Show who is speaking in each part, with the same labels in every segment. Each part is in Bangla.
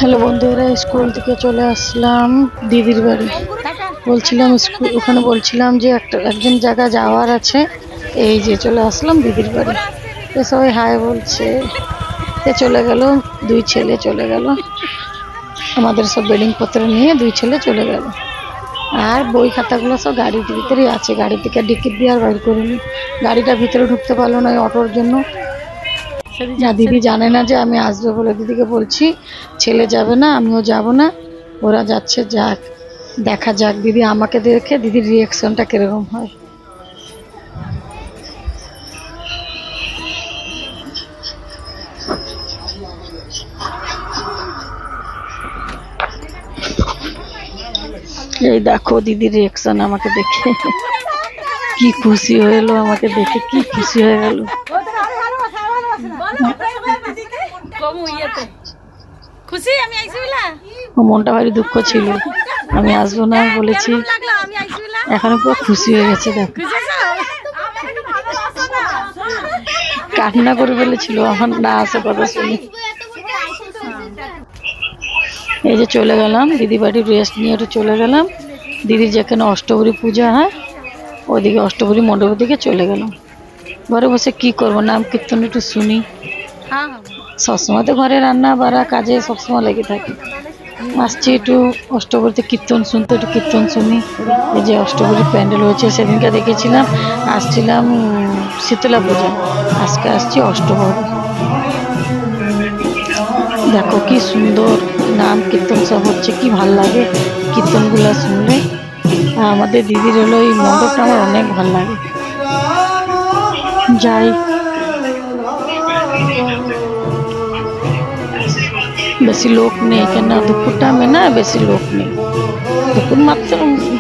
Speaker 1: হ্যালো বন্ধুরা, স্কুল থেকে চলে আসলাম দিদির বাড়ি। বলছিলাম স্কুল ওখানে বলছিলাম যে একজন জায়গা যাওয়ার আছে। এই যে চলে আসলাম দিদির বাড়ি। তো সবাই হাই বলছে। তো চলে গেল, দুই ছেলে চলে গেল। আমাদের সব বেডিং পত্র নিয়ে দুই ছেলে চলে গেল। আর বই খাতাগুলো সব গাড়ির ভিতরেই আছে, গাড়ি থেকে ডিকিট দিয়ে আর বাইর করিনি। গাড়িটা ভিতরে ঢুকতে পারলো না এই অটোর জন্য। না, দিদি জানে না যে আমি আসবো বলে দিদিকে বলছি ছেলে যাবে না, আমিও যাব না, ওরা যাচ্ছে, যাক দেখা যাক দিদি আমাকে দেখে দিদির রিয়াকশনটা কিরকম হয়। এই দেখো দিদির রিয়াকশন আমাকে দেখে, কি খুশি হলো আমাকে দেখে, কি খুশি হয়ে গেল।
Speaker 2: খুশি আমি আইছি বলা
Speaker 1: মনটা ভারী দুঃখ ছিল, আমি আসবো না বলেছি, এখন পুরো খুশি হয়ে গেছে। দেখো কান্না করে ফেলেছিল আমার না আসে কথা শুনে। এই যে চলে গেলাম দিদি বাড়ি, রেস্ট নিয়ে একটু চলে গেলাম। দিদির যেখানে অষ্টভরী পূজা হয় ওদিকে অষ্টভরী মণ্ডপের দিকে চলে গেলাম। ঘরে বসে কি করবো, নাম কীর্তন একটু শুনি। সবসময় তো ঘরে রান্না বাড়া কাজে সবসময় লেগে থাকে। আসছি একটু অষ্টভরীতে কীর্তন শুনতে, একটু কীর্তন শুনি। এই যে অষ্টভরী প্যান্ডেল হয়েছে, সেদিনকে দেখেছিলাম। আসছিলাম শীতলা পূজা, আজকে আসছি অষ্টভরী। দেখো কি সুন্দর নাম কীর্তন সব হচ্ছে, কি ভাল লাগে কীর্তনগুলো শুনলে। আর আমাদের দিদির হলো এই মণ্ডপটা আমার অনেক ভাল লাগে। যাই, বেশি লোক নেই কেন, দুপুর টাইমে না বেশি লোক নেই। দুপুর মাত্র,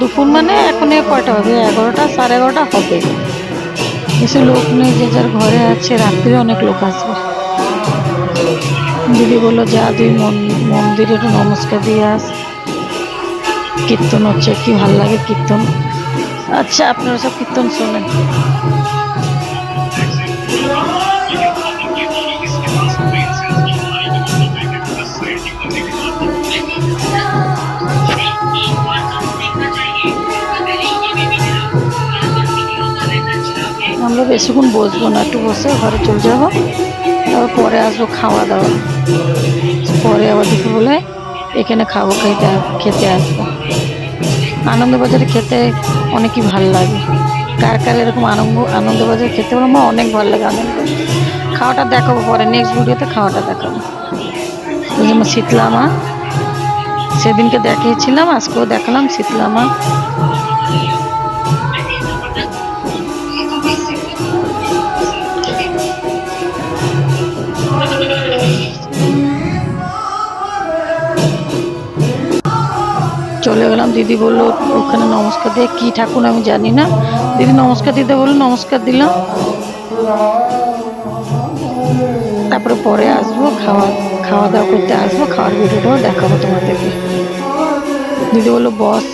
Speaker 1: দুপুর মানে এখন কয়টা হবে, 11টা 11:30 হবে। বেশি লোক নেই, যে যার ঘরে আছে। রাত্রে অনেক লোক আসবে। দিদি বললো যা তুই মন্দিরে একটু নমস্কার দিয়ে আস, কীর্তন হচ্ছে, কি ভাল লাগে কীর্তন। আচ্ছা আপনারা সব কীর্তন শোনেন। আমরা বেশিক্ষণ বসবো না, একটু বসে ঘরে চলে যাবো, তারপর পরে আসবো খাওয়া দাওয়া। পরে আবার দুপুরবেলা এখানে খাবো, খেতে আসবো। আনন্দবাজারে খেতে অনেকই ভালো লাগে। কার কার এরকম আনন্দবাজার খেতে হলো আমার অনেক ভালো লাগে। খাওয়াটা দেখাবো পরে, নেক্সট ভিডিওতে খাওয়াটা দেখাবো। ওই জন্য শীতলা মা সেদিনকে দেখিয়েছিলাম, আজকেও দেখালাম শীতলা মা। চলে গেলাম, দিদি বললো ওখানে নমস্কার দিয়ে, কি ঠাকুর আমি জানি না, দিদি নমস্কার দিতে বললো, নমস্কার দিলাম। তারপরে পরে আসবো, খাওয়া দাওয়া করতে আসবো, খাওয়ার ভিডিওটাও দেখাবো তোমাদেরকে। দিদি বললো বস